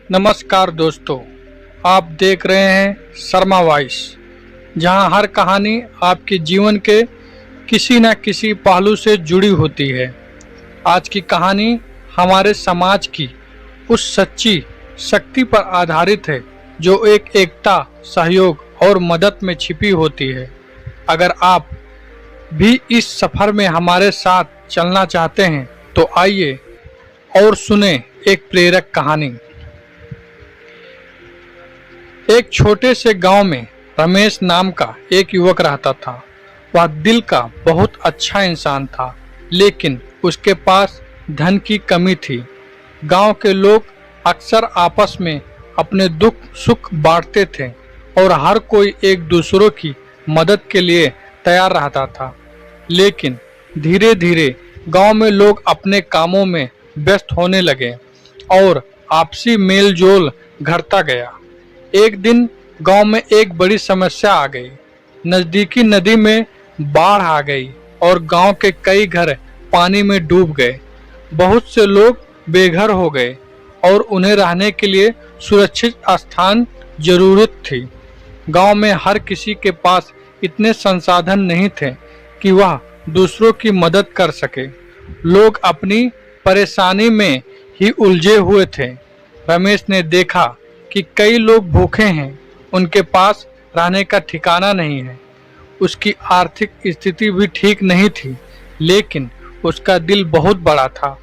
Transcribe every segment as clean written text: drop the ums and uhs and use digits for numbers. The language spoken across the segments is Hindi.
नमस्कार दोस्तों, आप देख रहे हैं शर्मा वॉइस, जहां हर कहानी आपके जीवन के किसी न किसी पहलू से जुड़ी होती है। आज की कहानी हमारे समाज की उस सच्ची शक्ति पर आधारित है जो एकता, सहयोग और मदद में छिपी होती है। अगर आप भी इस सफर में हमारे साथ चलना चाहते हैं तो आइए और सुने एक प्रेरक कहानी। एक छोटे से गांव में रमेश नाम का एक युवक रहता था। वह दिल का बहुत अच्छा इंसान था, लेकिन उसके पास धन की कमी थी। गांव के लोग अक्सर आपस में अपने दुख सुख बांटते थे और हर कोई एक दूसरों की मदद के लिए तैयार रहता था। लेकिन धीरे धीरे गांव में लोग अपने कामों में व्यस्त होने लगे और आपसी मेलजोल घटता गया। एक दिन गांव में एक बड़ी समस्या आ गई। नजदीकी नदी में बाढ़ आ गई और गांव के कई घर पानी में डूब गए। बहुत से लोग बेघर हो गए और उन्हें रहने के लिए सुरक्षित स्थान जरूरत थी। गांव में हर किसी के पास इतने संसाधन नहीं थे कि वह दूसरों की मदद कर सके। लोग अपनी परेशानी में ही उलझे हुए थे। रमेश ने देखा कि कई लोग भूखे हैं, उनके पास रहने का ठिकाना नहीं है। उसकी आर्थिक स्थिति भी ठीक नहीं थी, लेकिन उसका दिल बहुत बड़ा था।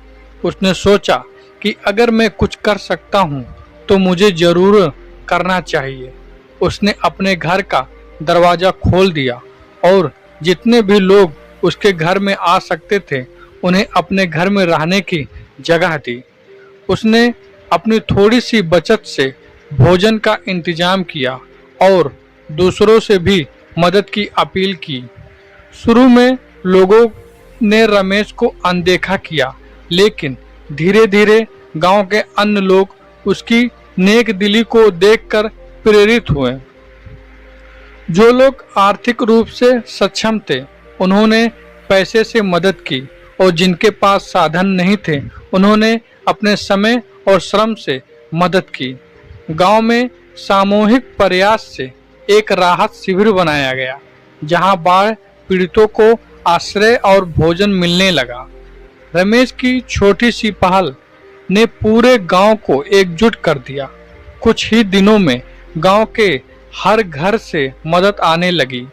उसने सोचा कि अगर मैं कुछ कर सकता हूँ तो मुझे जरूर करना चाहिए। उसने अपने घर का दरवाजा खोल दिया और जितने भी लोग उसके घर में आ सकते थे उन्हें अपने घर में रहने की जगह दी। उसने अपनी थोड़ी सी बचत से भोजन का इंतजाम किया और दूसरों से भी मदद की अपील की। शुरू में लोगों ने रमेश को अनदेखा किया, लेकिन धीरे धीरे गांव के अन्य लोग उसकी नेक दिली को देखकर प्रेरित हुए। जो लोग आर्थिक रूप से सक्षम थे उन्होंने पैसे से मदद की और जिनके पास साधन नहीं थे उन्होंने अपने समय और श्रम से मदद की। गांव में सामूहिक प्रयास से एक राहत शिविर बनाया गया, जहां बाढ़ पीड़ितों को आश्रय और भोजन मिलने लगा। रमेश की छोटी सी पहल ने पूरे गांव को एकजुट कर दिया। कुछ ही दिनों में गांव के हर घर से मदद आने लगी।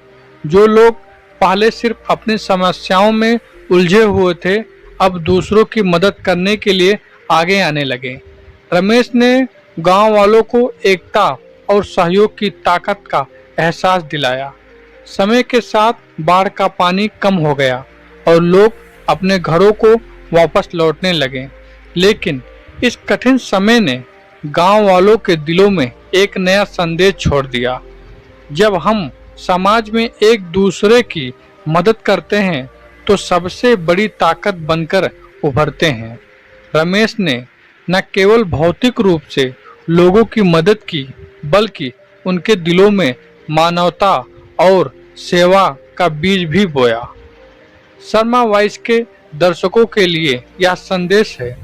जो लोग पहले सिर्फ अपनी समस्याओं में उलझे हुए थे, अब दूसरों की मदद करने के लिए आगे आने लगे। रमेश ने गांव वालों को एकता और सहयोग की ताकत का एहसास दिलाया। समय के साथ बाढ़ का पानी कम हो गया और लोग अपने घरों को वापस लौटने लगे। लेकिन इस कठिन समय ने गांव वालों के दिलों में एक नया संदेश छोड़ दिया। जब हम समाज में एक दूसरे की मदद करते हैं तो सबसे बड़ी ताकत बनकर उभरते हैं। रमेश ने न केवल भौतिक रूप से लोगों की मदद की, बल्कि उनके दिलों में मानवता और सेवा का बीज भी बोया। शर्मा वॉइस के दर्शकों के लिए यह संदेश है,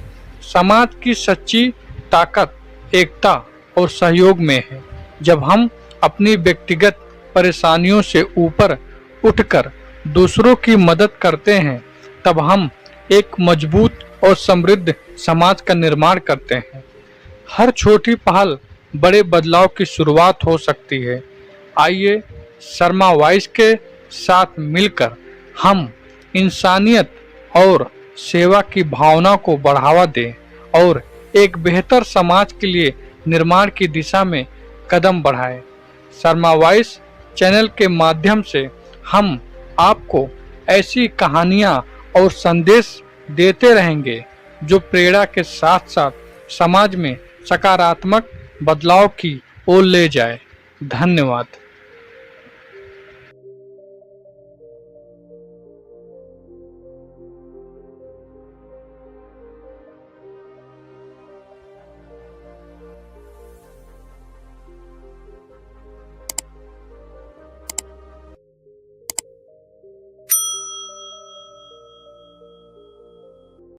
समाज की सच्ची ताकत एकता और सहयोग में है। जब हम अपनी व्यक्तिगत परेशानियों से ऊपर उठकर दूसरों की मदद करते हैं, तब हम एक मजबूत और समृद्ध समाज का निर्माण करते हैं। हर छोटी पहल बड़े बदलाव की शुरुआत हो सकती है। आइए शर्मा वॉइस के साथ मिलकर हम इंसानियत और सेवा की भावना को बढ़ावा दें और एक बेहतर समाज के लिए निर्माण की दिशा में कदम बढ़ाएं। शर्मा वॉइस चैनल के माध्यम से हम आपको ऐसी कहानियां और संदेश देते रहेंगे जो प्रेरणा के साथ साथ समाज में सकारात्मक बदलाव की ओर ले जाए। धन्यवाद।